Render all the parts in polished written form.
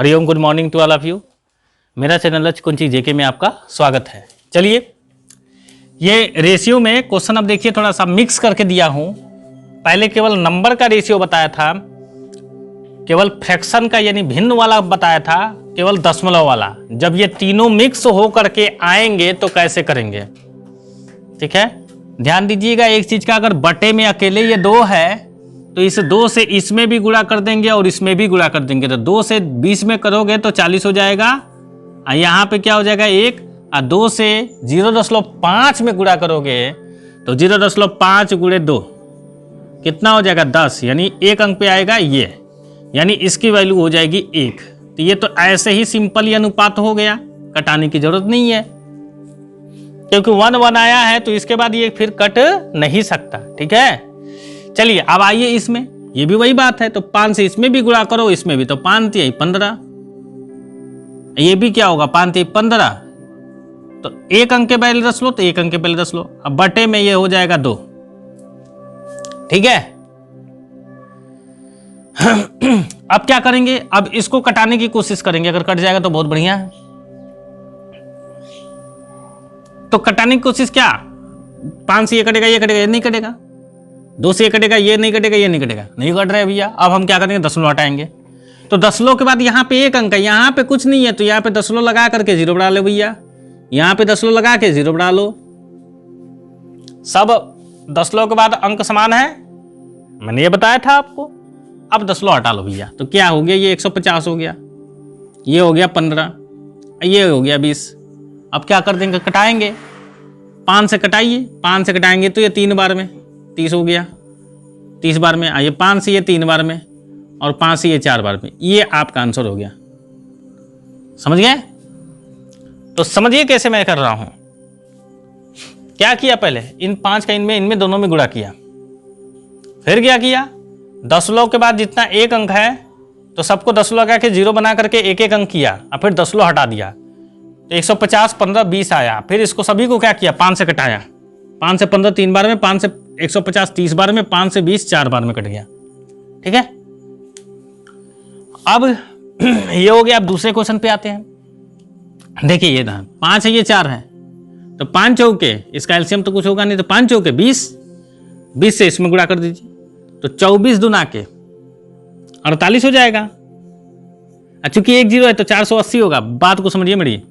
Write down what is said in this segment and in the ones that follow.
Hariom, good morning to all of you. मेरा channel Lakshya कुंची जेके में आपका स्वागत है। चलिए, ये रेशियो में क्वेश्चन अब देखिए थोड़ा सा मिक्स करके दिया हूं। पहले केवल नंबर का रेशियो बताया था, केवल फ्रैक्शन का यानी भिन्न वाला बताया था, केवल दशमलव वाला। जब ये तीनों मिक्स हो करके आएंगे तो कैसे करेंगे, ठीक है। ध्यान दीजिएगा एक चीज का, अगर बटे में अकेले ये 2 है तो इस 2 से इसमें भी गुणा कर देंगे और इसमें भी गुणा कर देंगे। तो 2 से 20 में करोगे तो 40 हो जाएगा, और यहाँ पे क्या हो जाएगा 1, और 2 से 0.5 में गुणा करोगे तो 0.5 गुणे 2 कितना हो जाएगा 10, यानी एक अंक पे आएगा ये, यानी इसकी वैल्यू हो जाएगी 1। तो ये तो ऐसे ही सिंपल ही अनुपात हो गया, कटाने की जरूरत नहीं है, क्योंकि 1 आया है तो इसके बाद ये फिर कट नहीं सकता, ठीक है। चलिए अब आइए इसमें, ये भी वही बात है। तो 5 से इसमें भी गुणा करो, इसमें भी, तो 5 3 15, ये भी क्या होगा 5 3 15। तो एक अंक के पहले 10 लो, तो एक अंक के पहले 10 लो। अब बटे में ये हो जाएगा 2, ठीक है। अब क्या करेंगे, अब इसको कटाने की कोशिश करेंगे। अगर कट जाएगा तो बहुत बढ़िया है। तो कटाने की कोशिश क्या, 5 से ये कटेगा, ये कटेगा, ये नहीं कटेगा। 2 से ये कटेगा, ये नहीं कटेगा, ये नहीं कटेगा, नहीं कट रहा है भैया। अब हम क्या करेंगे, दशमलव हटाएंगे। तो दशमलव के बाद यहाँ पे एक अंक है, यहाँ पे कुछ नहीं है, तो यहाँ पे दशमलव लगा करके 0 बढ़ा लो भैया। यहाँ पे दशमलव लगा के 0 बढ़ा लो। सब दशमलव के बाद अंक समान है, मैंने ये बताया था आपको। अब दशमलव हटा लो भैया, तो क्या हो गया, ये 150 हो गया, ये हो गया 15, ये हो गया 20। अब क्या कर देंगे, कटाएंगे। 5 से कटाइए, 5 से कटाएंगे तो ये 3 बार में 30 हो गया, 30 बार में आइए, 5 से ये 3 बार में, और 5 से ये 4 बार में। ये आपका आंसर हो गया, समझ गए। तो समझिए कैसे मैं कर रहा हूं। क्या किया, पहले इन 5 का इनमें दोनों में गुणा किया, फिर क्या किया, दशमलव के बाद जितना एक अंक है तो सबको दशमलव लगा के 0 बना करके एक एक अंक किया, और फिर दशमलव हटा दिया। तो 150 15 20 आया। फिर इसको सभी को क्या किया, 5 से कटाया। 5 से 15 3 बार में, 5 से 150 30 बार में, 5 से 20 4 बार में कट गया, ठीक है। अब ये हो गया। अब दूसरे क्वेश्चन पे आते हैं। देखिए ये 5 है, ये 4 है, तो 5 चौके, इसका एलसीएम तो कुछ होगा नहीं, तो 5 चौके 20, 20 से इसमें गुणा कर दीजिए, तो 24 दूना के 48 हो जाएगा। चूंकि 1 0 है तो 480 होगा। बात को समझिए मेरी,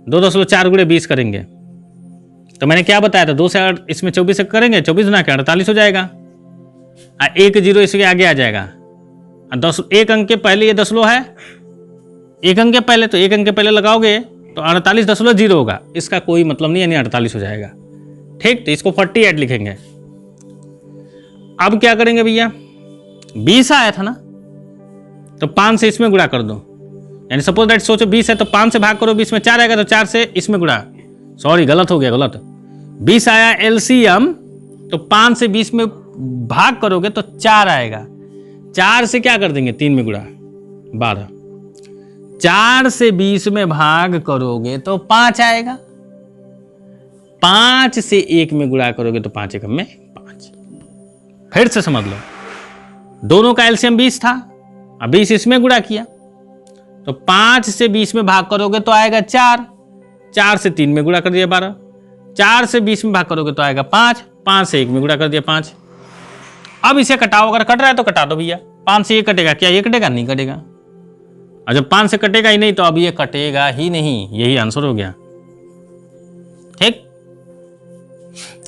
2.4 गुणे 20 करेंगे, तो मैंने क्या बताया था, 2 से इसमें 24 से करेंगे, 24 गुना के 48 हो जाएगा। 1 0 इसके आगे आ जाएगा। 10 एक अंक के पहले ये दशमलव है, एक अंक के पहले, तो एक अंक के पहले लगाओगे तो 48.0 होगा। इसका कोई मतलब नहीं, यानी 48 हो जाएगा, ठीक। तो इसको 48 लिखेंगे। अब क्या करेंगे भैया, 20 आया था ना, तो 5 से इसमें गुणा कर दो, यानी सपोज दैट सोचो 20 है तो 5 से भाग करो, 20 में 4 आएगा, तो 4 से इसमें गुणा, सॉरी गलत हो गया, गलत। 20 आया एलसीएम, तो 5 से 20 में भाग करोगे तो 4 आएगा। 4 से क्या कर देंगे, 3 में गुणा 12। 4 से 20 में भाग करोगे तो 5 आएगा। 5 से 1 में गुणा करोगे तो 5 एकम में 5। फिर से समझ लो, दोनों का एलसीएम 20 था, अब 20 इसमें गुणा किया, तो 5 से 20 में भाग करोगे तो आएगा 4। 4 से 3 में गुणा कर दिया 12। 4 से 20 में भाग करोगे तो आएगा 5। 5 से 1 में गुणा कर दिया 5। अब इसे कटाओ, अगर कट रहा है तो कटा दो भैया। 5 से ये कटेगा, क्या ये कटेगा, नहीं कटेगा। और जब 5 से कटेगा ही नहीं तो अब ये कटेगा ही नहीं, यही आंसर हो गया, ठीक।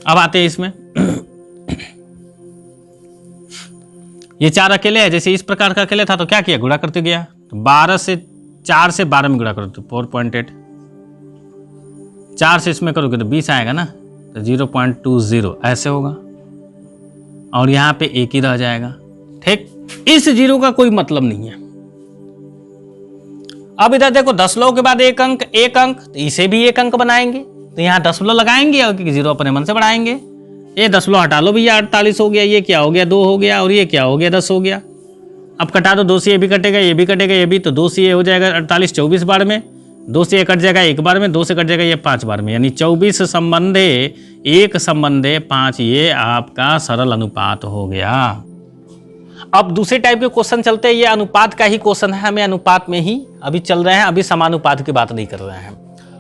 अब आते हैं इसमें। ये 4 अकेले है, जैसे इस प्रकार का अकेले था तो क्या किया, गुणा करते गया, तो 4 से 12 में गुणा करो तो 4.8। 4 से इसमें करोगे तो 20 आएगा ना, तो 0.20 ऐसे होगा, और यहां पे 1 ही रह जाएगा, ठीक। इस 0 का कोई मतलब नहीं है। अब इधर देखो, दशमलव के बाद एक अंक, तो इसे भी एक अंक बनाएंगे, तो यहां दशमलव लगाएंगे और 0 अपने मन से बढ़ाएंगे। ये दशमलव हटा लो भैया, 48 हो गया, ये क्या हो गया 2 हो गया, और ये क्या हो गया 10 हो गया। अब कटा दो, 2 से ये भी कटेगा, ये भी कटेगा, ये भी, तो 2 से ये हो जाएगा 48 24 बार में, 2 से ये कट जाएगा 1 बार में, 2 से कट जाएगा ये 5 बार में, यानी 24 संबंधे 1 संबंधे 5, ये आपका सरल अनुपात हो गया। अब दूसरे टाइप के क्वेश्चन चलते हैं, ये अनुपात का ही क्वेश्चन है, हमें अनुपात में ही अभी चल रहे हैं, अभी समानुपात की बात नहीं कर रहे हैं।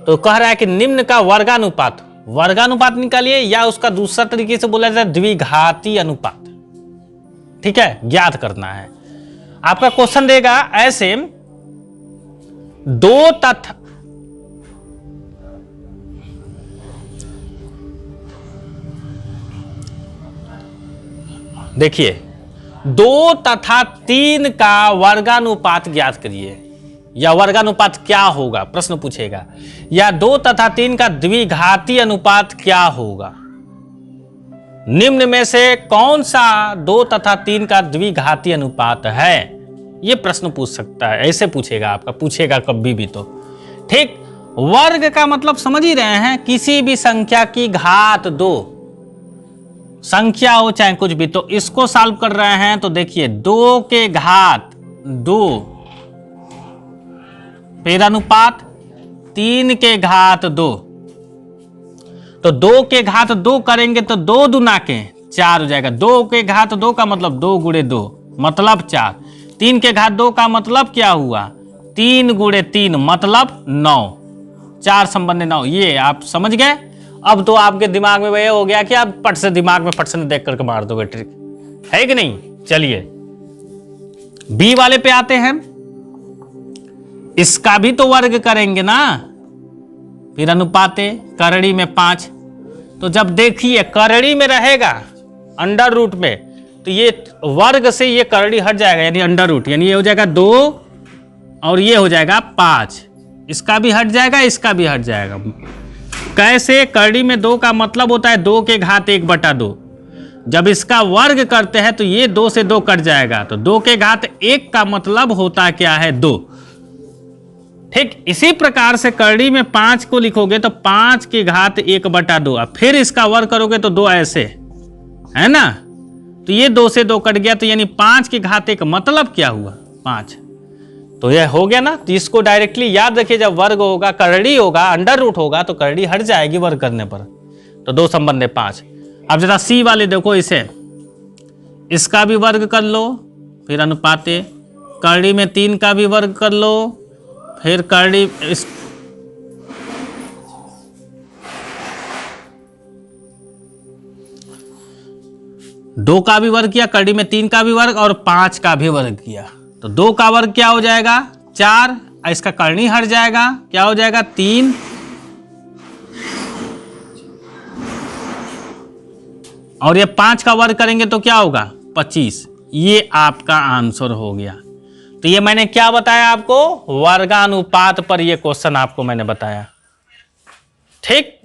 तो कह रहा है कि निम्न का वर्गानुपात, वर्गानुपात निकालिए, या उसका दूसरा तरीके से बोला जाए द्विघाती अनुपात, ठीक है, ज्ञात करना है। आपका क्वेश्चन देगा ऐसे, दो तथा देखिए 2 तथा 3 का वर्गानुपात ज्ञात करिए, या वर्गानुपात क्या होगा प्रश्न पूछेगा, या 2 तथा 3 का द्विघाती अनुपात क्या होगा। निम्न में से कौन सा 2 तथा 3 का द्विघाती अनुपात है, यह प्रश्न पूछ सकता है, ऐसे पूछेगा आपका, पूछेगा कभी भी तो, ठीक। वर्ग का मतलब समझ ही रहे हैं, किसी भी संख्या की घात 2, संख्या हो चाहे कुछ भी। तो इसको सॉल्व कर रहे हैं तो देखिए 2 के घात 2 फिर अनुपात 3 के घात 2, तो 2 के घात 2 करेंगे तो 2 दूना के 4 हो जाएगा। 2 के घात 2 का मतलब 2 गुणे 2 मतलब 4। 3 के घात 2 का मतलब क्या हुआ, 3 गुणे 3 मतलब 9, 4 संबंध 9। ये आप समझ गए। अब तो आपके दिमाग में वह हो गया कि आप पट से दिमाग में प्रश्न देख करके मार दोगे, ट्रिक है कि नहीं। चलिए बी वाले पे आते हैं, इसका भी तो वर्ग करेंगे ना, फिर अनुपाते करड़ी में 5। तो जब देखिए करड़ी में रहेगा अंडर रूट में, तो ये वर्ग से ये करड़ी हट जाएगा, यानी अंडर रूट, यानी ये हो जाएगा 2 और ये हो जाएगा 5, इसका भी हट जाएगा, इसका भी हट जाएगा। कैसे, करड़ी में 2 का मतलब होता है 2 के घात 1/2। जब इसका वर्ग करते हैं तो ये 2 से 2 कट जाएगा, तो 2 के घात 1 का मतलब होता क्या है 2, ठीक। इसी प्रकार से करड़ी में 5 को लिखोगे तो 5 के घात 1/2, अब फिर इसका वर्ग करोगे तो 2 ऐसे है ना, तो ये 2 से 2 कट गया, तो यानी 5 के घात 1 मतलब क्या हुआ 5। तो यह हो गया ना। तो इसको डायरेक्टली याद रखिए, जब वर्ग होगा करड़ी होगा अंडर रूट होगा तो करड़ी हट जाएगी वर्ग करने पर, तो 2 संबंध 5। अब जरा सी वाले देखो, इसे इसका भी वर्ग कर लो, फिर अनुपाते करड़ी में 3 का भी वर्ग कर लो, फिर करड़ी इस 2 का भी वर्ग किया, करड़ी में 3 का भी वर्ग और 5 का भी वर्ग किया, तो 2 का वर्ग क्या हो जाएगा 4, इसका करणी हट जाएगा, क्या हो जाएगा 3, और ये 5 का वर्ग करेंगे तो क्या होगा 25। ये आपका आंसर हो गया। तो ये मैंने क्या बताया आपको, वर्गानुपात पर ये क्वेश्चन आपको मैंने बताया, ठीक।